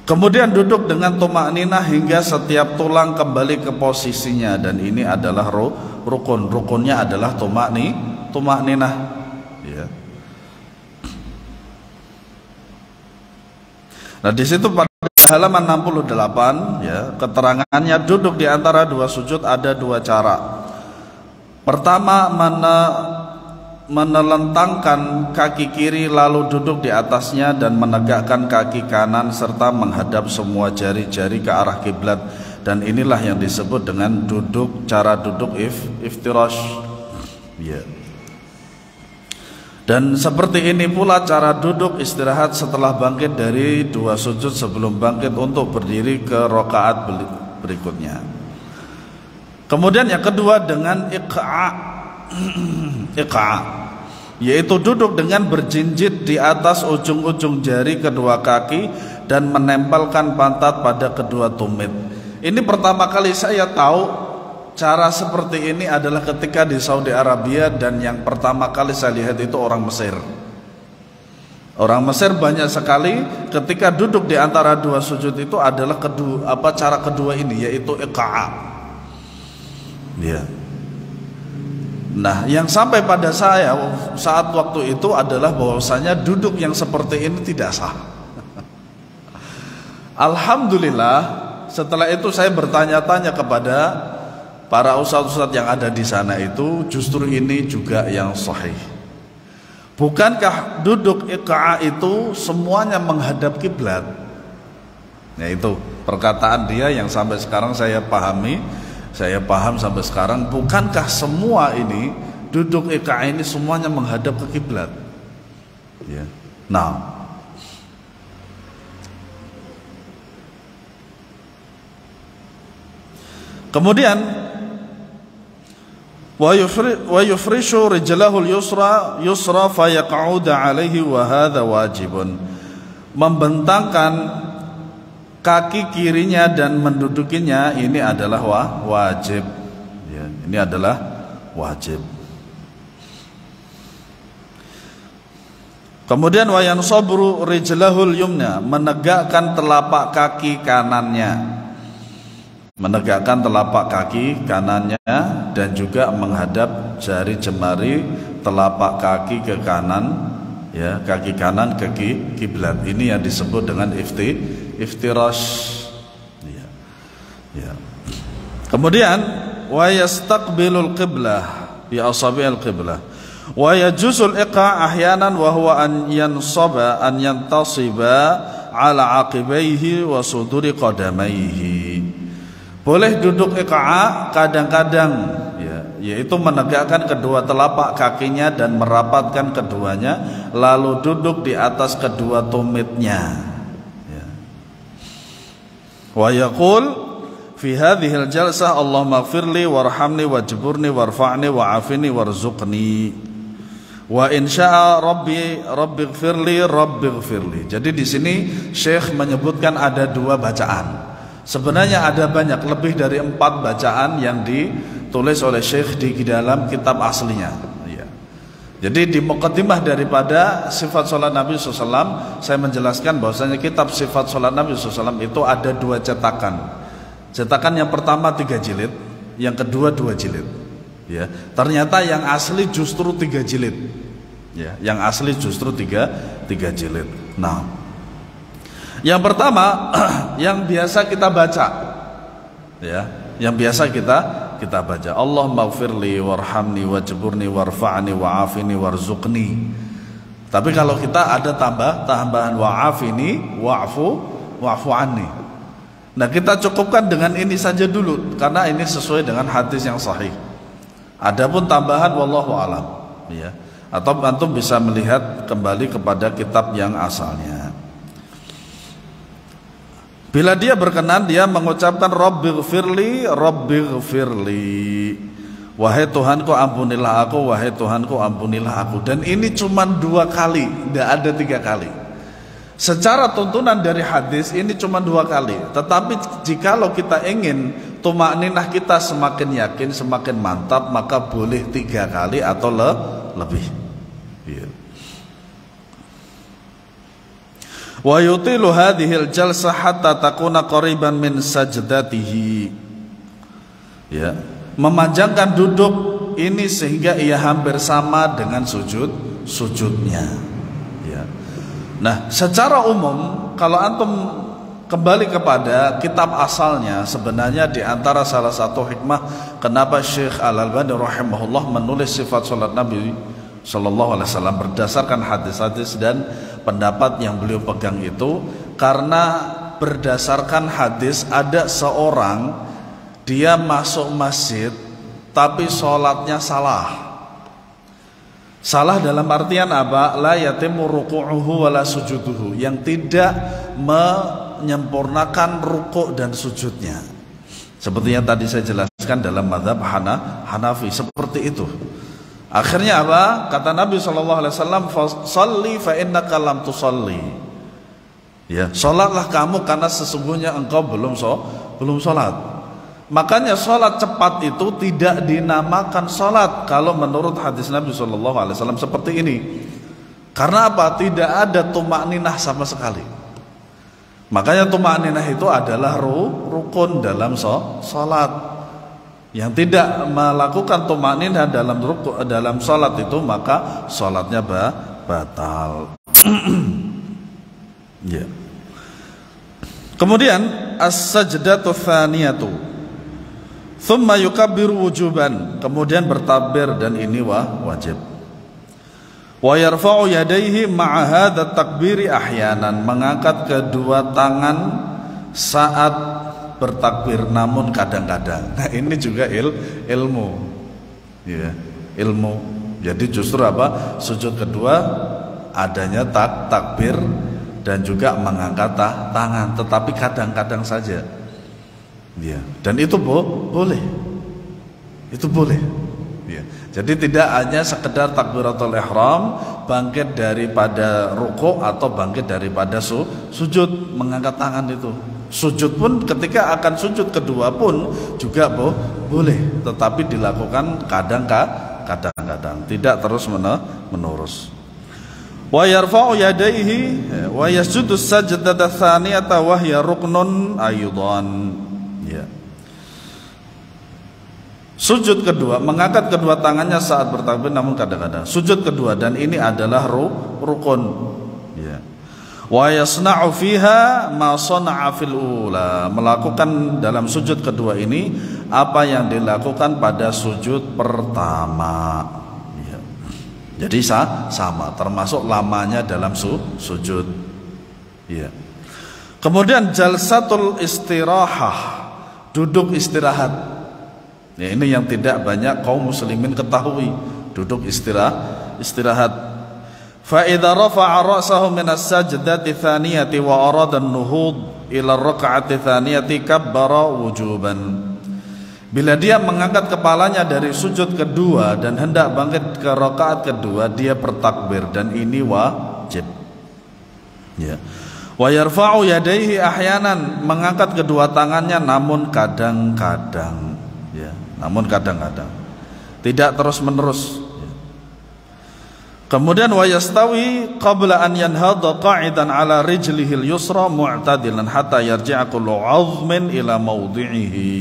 Speaker 1: Kemudian duduk dengan tumakninah hingga setiap tulang kembali ke posisinya, dan ini adalah rukun. Rukunnya adalah tumakninah, ya. Nah, di situ pada halaman 68 ya, keterangannya duduk di antara dua sujud ada dua cara. Pertama, menelentangkan kaki kiri lalu duduk di atasnya dan menegakkan kaki kanan serta menghadap semua jari-jari ke arah kiblat, dan inilah yang disebut dengan cara duduk iftirash ya. Dan seperti ini pula cara duduk istirahat setelah bangkit dari dua sujud sebelum bangkit untuk berdiri ke rakaat berikutnya. Kemudian yang kedua dengan iqa, yaitu duduk dengan berjinjit di atas ujung-ujung jari kedua kaki dan menempelkan pantat pada kedua tumit. Ini pertama kali saya tahu cara seperti ini adalah ketika di Saudi Arabia, dan yang pertama kali saya lihat itu orang Mesir. Orang Mesir banyak sekali ketika duduk di antara dua sujud itu adalah cara kedua ini, yaitu iqa. Ya. Nah, yang sampai pada saya saat waktu itu adalah bahwasanya duduk yang seperti ini tidak sah. Alhamdulillah, setelah itu saya bertanya-tanya kepada para ustadz-ustadz yang ada di sana, itu justru ini juga yang sahih. Bukankah duduk iqa itu semuanya menghadap kiblat? Nah, itu perkataan dia yang sampai sekarang saya paham sampai sekarang. Bukankah semua ini duduk iqa ini semuanya menghadap ke kiblat? Ya. Nah, kemudian wa yufrishu rijlahul yusra fayaq'uda alaihi wa hadha wajibun. Membentangkan kaki kirinya dan mendudukinya ini adalah wajib. Ya, ini adalah wajib. Kemudian wa yansabru rijlahul yumna, menegakkan telapak kaki kanannya. Menegakkan telapak kaki kanannya dan juga menghadap jari jemari telapak kaki ke kanan, ya, kaki kanan ke kiblat. Ini yang disebut dengan iftirash. Ya. Ya. Kemudian wa yastaqbilul qiblah bi asabi'il qiblah. Wa yajusul iqa ahyanan wa huwa an yantasiba ala aqibaihi wa suduri qadamaihi. Boleh duduk iqa kadang-kadang, ya, yaitu menegakkan kedua telapak kakinya dan merapatkan keduanya, lalu duduk di atas kedua tumitnya. Ya. Wa yaqul fi hadhil jalsah Allahumma ighfirli warhamni wajburni warfa'ni wa'afini warzuqni. Wa insya'a rabbi ighfirli. Jadi di sini Syekh menyebutkan ada dua bacaan. Sebenarnya ada banyak, lebih dari 4 bacaan yang ditulis oleh Syekh di dalam kitab aslinya. Ya. Jadi di muqaddimah daripada sifat sholat Nabi SAW, saya menjelaskan bahwasanya kitab sifat sholat Nabi SAW itu ada 2 cetakan. Cetakan yang pertama 3 jilid, yang kedua 2 jilid. Ya. Ternyata yang asli justru 3 jilid. Ya. Yang asli justru 3 jilid. Nah, yang pertama yang biasa kita baca, ya, yang biasa kita baca, Allahumma ighfirli warhamni wajburni warfa'ni wa'afini warzuqni. Tapi kalau kita ada tambahan wa'afini wa'fu anni. Nah, kita cukupkan dengan ini saja dulu karena ini sesuai dengan hadis yang sahih. Adapun tambahan wallahu alam, ya. Atau antum bisa melihat kembali kepada kitab yang asalnya. Bila dia berkenan, dia mengucapkan Rabbighfirli, wahai Tuhanku ampunilah aku, wahai Tuhanku ampunilah aku. Dan ini cuma 2 kali, tidak ada 3 kali. Secara tuntunan dari hadis ini cuma 2 kali. Tetapi jikalau kita ingin tumakninah kita semakin yakin, semakin mantap, maka boleh 3 kali atau lebih. Ya. Wa yutilu hadhil jalsah hatta takuna qariban min sajdatihi. Ya, memanjangkan duduk ini sehingga ia hampir sama dengan sujudnya. Ya. Nah, secara umum kalau antum kembali kepada kitab asalnya, sebenarnya di antara salah satu hikmah kenapa Syekh Al-Albani rahimahullah menulis sifat salat Nabi sallallahu alaihi wasallam berdasarkan hadis-hadis dan pendapat yang beliau pegang itu, karena berdasarkan hadis ada seorang dia masuk masjid tapi sholatnya salah. Salah dalam artian apa? La yatimu ruku'uhu wala sujuduhu, yang tidak menyempurnakan rukuk dan sujudnya. Seperti yang tadi saya jelaskan dalam mazhab Hanafi seperti itu. Akhirnya apa? Kata Nabi SAW, "Shalli fa innaka lam tusalli." Ya, salatlah kamu karena sesungguhnya engkau belum salat. Makanya sholat cepat itu tidak dinamakan sholat kalau menurut hadis Nabi SAW seperti ini. Karena apa? Tidak ada tumakninah sama sekali. Makanya tumakninah itu adalah rukun dalam sholat. Yang tidak melakukan tumakninah dalam sholat itu, maka sholatnya batal. Ya. Kemudian as-sajdatu tsaniyatu, thumma yukabbiru wujuban, kemudian bertakbir dan ini wajib. Wa yarfa'u yadayhi ma'a hadha takbiri ahyanan, mengangkat kedua tangan saat bertakbir namun kadang-kadang. Nah, ini juga ilmu. Ya, ilmu. Jadi justru apa? Sujud kedua adanya takbir dan juga mengangkat tangan, tetapi kadang-kadang saja. Ya, dan itu boleh. Itu boleh. Ya. Jadi tidak hanya sekedar takbiratul ihram, bangkit daripada rukuk atau bangkit daripada sujud, mengangkat tangan itu. Sujud pun ketika akan sujud kedua pun juga boleh, tetapi dilakukan kadang-kadang, tidak terus menerus. Wa yarfa'u yadayhi wa yasjudu sajdata tsaniyata wa hiya ruknun aidan. Ya. Sujud kedua, mengangkat kedua tangannya saat bertakbir namun kadang-kadang. Sujud kedua, dan ini adalah rukun. Ya. Wa yasna'u fiha ma sana'a fil ula, melakukan dalam sujud kedua ini apa yang dilakukan pada sujud pertama. Ya. Jadi sama, termasuk lamanya dalam sujud. Ya. Kemudian jalsatul istirahah, duduk istirahat. Ya, ini yang tidak banyak kaum muslimin ketahui, duduk istirahat. Fa idza rafa'a ra'sahu min as-sajdati tsaniyati wa arada an-nuhud ila ar-rak'ati tsaniyati kabbara wujuban. Bila dia mengangkat kepalanya dari sujud kedua dan hendak bangkit ke rakaat kedua, dia bertakbir dan ini wajib. Ya. Wa yarfa'u yadayhi ahyanan, mengangkat kedua tangannya namun kadang-kadang. Ya, namun kadang-kadang. Tidak terus-menerus. Ya. Kemudian wa yastawi qabla an yanhadha qa'idan ala rijlihi al-yusra mu'tadilan hatta yarji'a kullu 'azmin ila mawdi'ihi.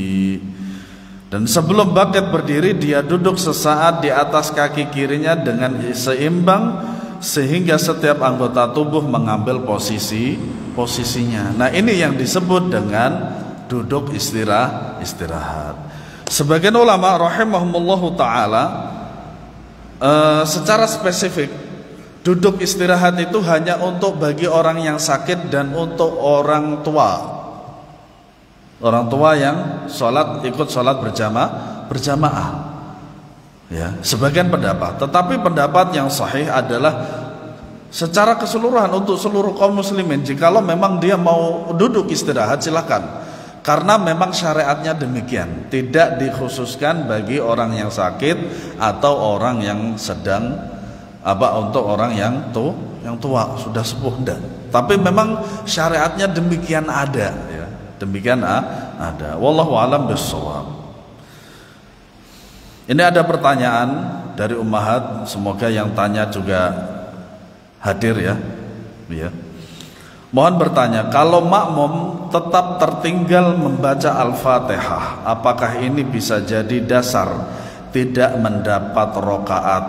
Speaker 1: Dan sebelum bangkit berdiri, dia duduk sesaat di atas kaki kirinya dengan seimbang sehingga setiap anggota tubuh mengambil posisinya. Nah, ini yang disebut dengan duduk istirahat. Sebagian ulama rahimahumullahu ta'ala secara spesifik, duduk istirahat itu hanya untuk bagi orang yang sakit dan untuk orang tua. Orang tua yang ikut sholat berjamaah. Ya, sebagian pendapat, tetapi pendapat yang sahih adalah secara keseluruhan untuk seluruh kaum muslimin. Jikalau memang dia mau duduk istirahat, silakan. Karena memang syariatnya demikian, tidak dikhususkan bagi orang yang sakit atau orang yang sedang untuk orang yang tua sudah sepuh, enggak. Tapi memang syariatnya demikian ada, ya. Demikian ada. Wallahu a'lam bishawab. Ini ada pertanyaan dari ummahat, semoga yang tanya juga hadir ya. Ya. Mohon bertanya, kalau makmum tetap tertinggal membaca Al-Fatihah, apakah ini bisa jadi dasar tidak mendapat rakaat?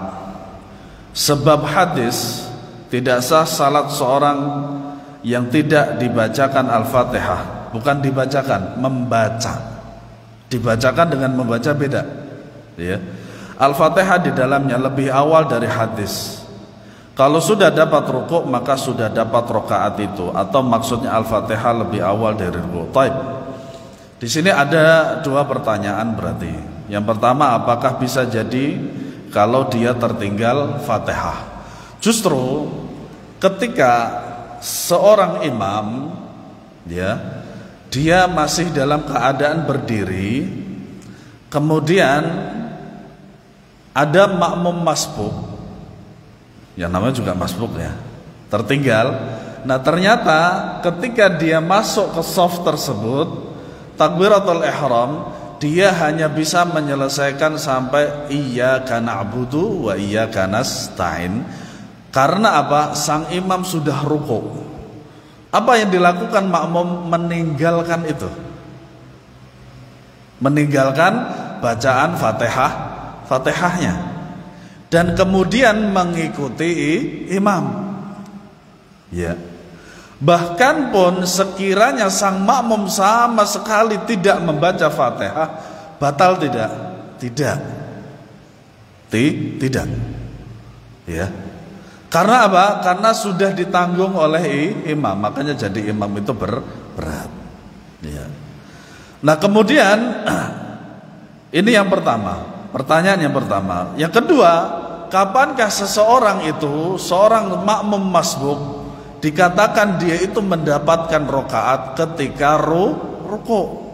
Speaker 1: Sebab hadis Tidak sah salat seorang yang tidak dibacakan Al-Fatihah. Bukan dibacakan, membaca. Dibacakan dengan membaca beda, ya. Al-Fatihah di dalamnya lebih awal dari hadis. Kalau sudah dapat rukuk maka sudah dapat rakaat itu, atau maksudnya Al-Fatihah lebih awal dari rukuk. Taib. Di sini ada dua pertanyaan berarti. Yang pertama, apakah bisa jadi kalau dia tertinggal Fatihah? Justru ketika seorang imam, ya, dia masih dalam keadaan berdiri, kemudian ada makmum masbuk, yang namanya juga masbuk ya, tertinggal. Nah ternyata ketika dia masuk ke shaf tersebut, takbiratul ihram, dia hanya bisa menyelesaikan sampai iyyaka na'budu wa iyyaka nasta'in. Karena apa? Sang imam sudah ruku. Apa yang dilakukan makmum? Meninggalkan itu, meninggalkan bacaan Fatihahnya, dan kemudian mengikuti imam, ya. Bahkan pun sekiranya sang makmum sama sekali tidak membaca Fatihah, batal tidak? Tidak. Ya. Karena apa? Karena sudah ditanggung oleh imam, makanya jadi imam itu berat. Ya. Nah, kemudian ini yang pertama, pertanyaan yang pertama. Yang kedua, kapankah seseorang itu, seorang makmum masbuk, dikatakan dia itu mendapatkan rakaat ketika ruku?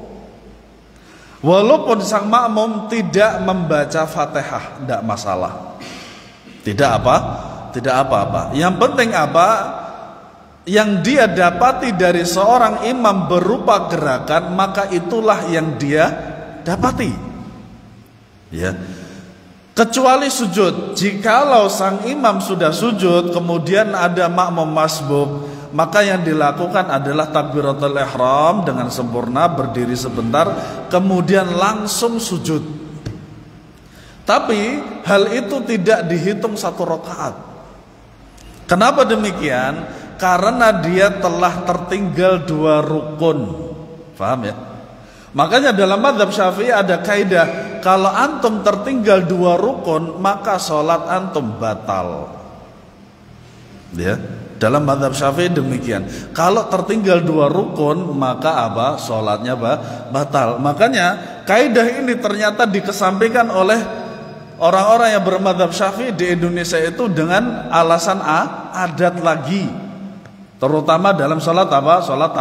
Speaker 1: Walaupun sang makmum tidak membaca Fatihah, tidak masalah. Tidak apa-apa. Yang penting apa? Yang dia dapati dari seorang imam berupa gerakan, maka itulah yang dia dapati. Ya. Kecuali sujud. Jikalau sang imam sudah sujud, kemudian ada makmum masbuk, maka yang dilakukan adalah takbiratul ihram dengan sempurna, berdiri sebentar, kemudian langsung sujud. Tapi hal itu tidak dihitung satu rakaat. Kenapa demikian? Karena dia telah tertinggal 2 rukun. Paham ya? Makanya dalam mazhab Syafi'i ada kaidah, kalau antum tertinggal 2 rukun, maka sholat antum batal. Ya, dalam mazhab Syafi'i demikian. Kalau tertinggal 2 rukun, maka apa? Sholatnya batal. Makanya kaidah ini ternyata dikesampingkan oleh orang-orang yang bermadzhab Syafi'i di Indonesia itu dengan alasan adat lagi, terutama dalam sholat apa? Sholat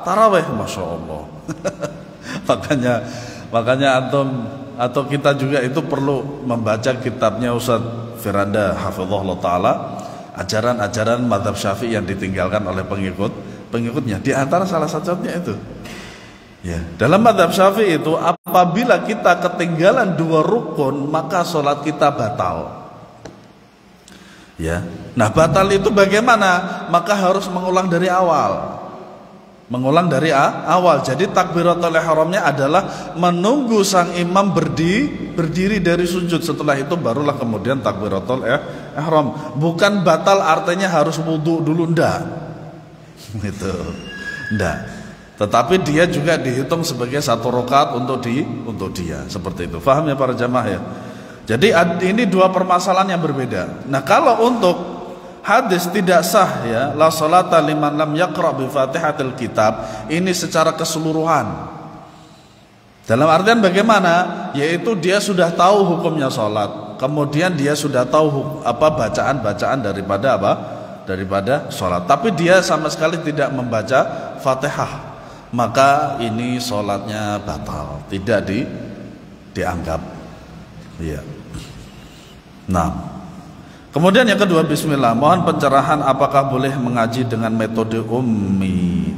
Speaker 1: tarawih, masya Allah. makanya antum atau kita juga itu perlu membaca kitabnya Ustaz Firanda hafizahullah taala, ajaran-ajaran madzhab Syafi'i yang ditinggalkan oleh pengikutnya. Di antara salah satunya itu. Ya, dalam madzhab Syafi'i itu apabila kita ketinggalan 2 rukun, maka sholat kita batal. Ya, nah batal itu bagaimana? Maka harus mengulang dari awal. Jadi takbiratul ihramnya adalah menunggu sang imam berdiri dari sujud. Setelah itu barulah kemudian takbiratul ihram. Bukan batal artinya harus wudu dulu, ndak. Gitu. Ndak. Tetapi dia juga dihitung sebagai 1 rakaat untuk dia, seperti itu. Faham ya para jamaah ya? Jadi ini 2 permasalahan yang berbeda. Nah, kalau untuk hadis tidak sah ya, la sholata liman lam yaqra bi Fatihatil kitab, ini secara keseluruhan. Dalam artian bagaimana? Yaitu dia sudah tahu hukumnya sholat, kemudian dia sudah tahu bacaan-bacaan daripada sholat, tapi dia sama sekali tidak membaca Fatihah, maka ini sholatnya batal, tidak dianggap. Iya. Nah, kemudian yang kedua, bismillah, mohon pencerahan apakah boleh mengaji dengan metode ummi.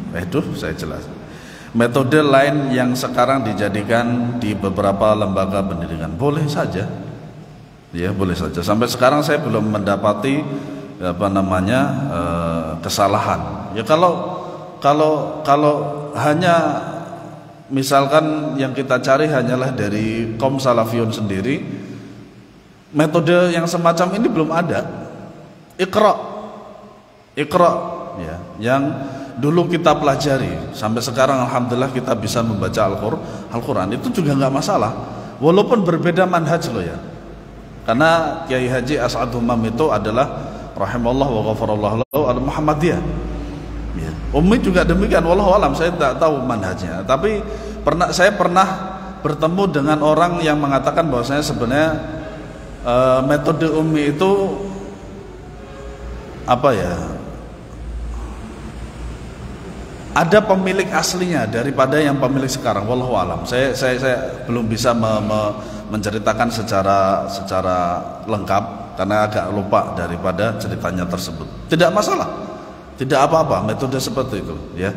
Speaker 1: Saya jelas. Metode lain yang sekarang dijadikan di beberapa lembaga pendidikan. Boleh saja. Ya, boleh saja. Sampai sekarang saya belum mendapati kesalahan. Ya kalau hanya misalkan yang kita cari hanyalah dari kaum salafiyun sendiri, metode yang semacam ini belum ada. Iqra, Iqra, ya, yang dulu kita pelajari sampai sekarang alhamdulillah kita bisa membaca Al-Quran, itu juga nggak masalah, walaupun berbeda manhaj loh ya. Karena Kiai Haji As'ad Humam itu adalah rahimahullah wa ghafarallahu lahu al-Muhammadiyah. Ya. Umi juga demikian, wallahu alam, saya tidak tahu manhajnya. Tapi saya pernah bertemu dengan orang yang mengatakan bahwasanya sebenarnya metode Umi itu apa ya? Ada pemilik aslinya daripada yang pemilik sekarang, wallahu alam. Saya belum bisa menceritakan secara lengkap karena agak lupa daripada ceritanya tersebut. Tidak masalah, tidak apa-apa metode seperti itu, ya.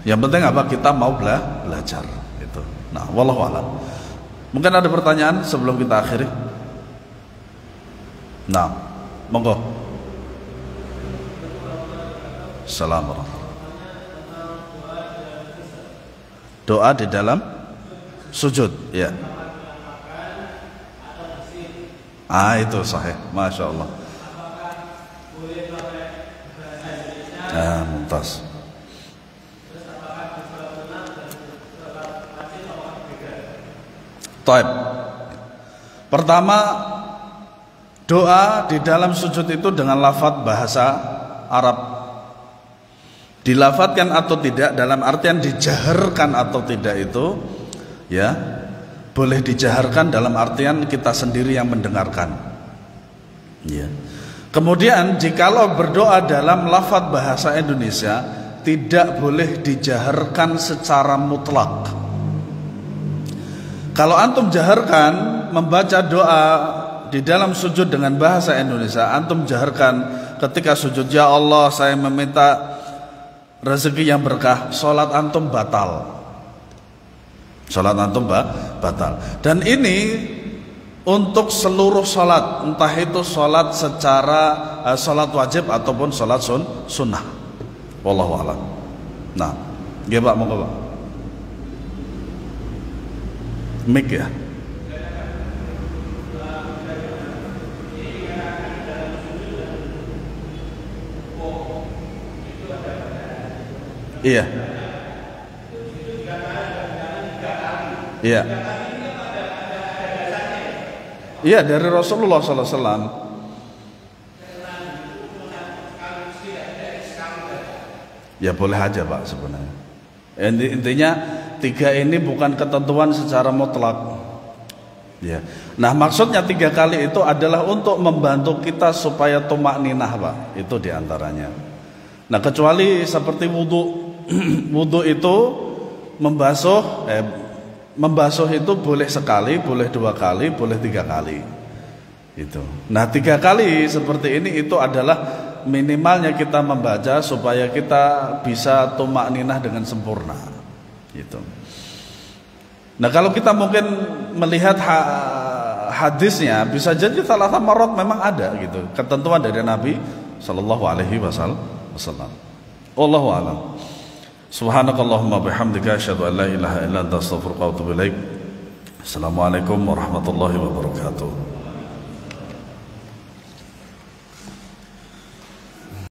Speaker 1: Yang penting apa, kita mau belajar itu. Nah, wallahu alam. Mungkin ada pertanyaan sebelum kita akhiri. Nah, monggo. Assalamualaikum. Doa di dalam sujud, ya. Itu sahih, masya Allah. Mumtaz. Taib. Pertama, doa di dalam sujud itu dengan lafaz bahasa Arab. Dilafadzkan atau tidak, dalam artian dijaharkan atau tidak itu, ya, boleh dijaharkan dalam artian kita sendiri yang mendengarkan, ya. Kemudian jikalau berdoa dalam lafaz bahasa Indonesia, tidak boleh dijaharkan secara mutlak. Kalau antum jaharkan membaca doa di dalam sujud dengan bahasa Indonesia, antum jaharkan ketika sujud, ya Allah saya meminta rezeki yang berkah, sholat antum batal. Sholat antum batal. Dan ini untuk seluruh sholat, entah itu sholat secara sholat wajib ataupun sholat sunnah. Wallahu a'lam. Nah, ya Pak, monggo Pak. Mic ya. Iya. Iya. Iya, dari Rasulullah SAW. Ya boleh aja Pak sebenarnya. Intinya tiga ini bukan ketentuan secara mutlak. Ya. Nah maksudnya 3 kali itu adalah untuk membantu kita supaya tumakninah Pak. Itu diantaranya. Nah kecuali seperti wudhu. Wudhu itu membasuh itu boleh sekali, boleh 2 kali, boleh 3 kali. Itu. Nah 3 kali seperti ini itu adalah minimalnya kita membaca supaya kita bisa tumakninah dengan sempurna. Gitu. Nah kalau kita mungkin melihat hadisnya, bisa jadi salah marot memang ada gitu. Ketentuan dari Nabi Sallallahu Alaihi Wasallam. Wallahu a'lam. Subhanakallahumma bihamdika asyhadu an la ilaha illa anta astaghfiruka wa atubu ilaik. Assalamualaikum warahmatullahi wabarakatuh.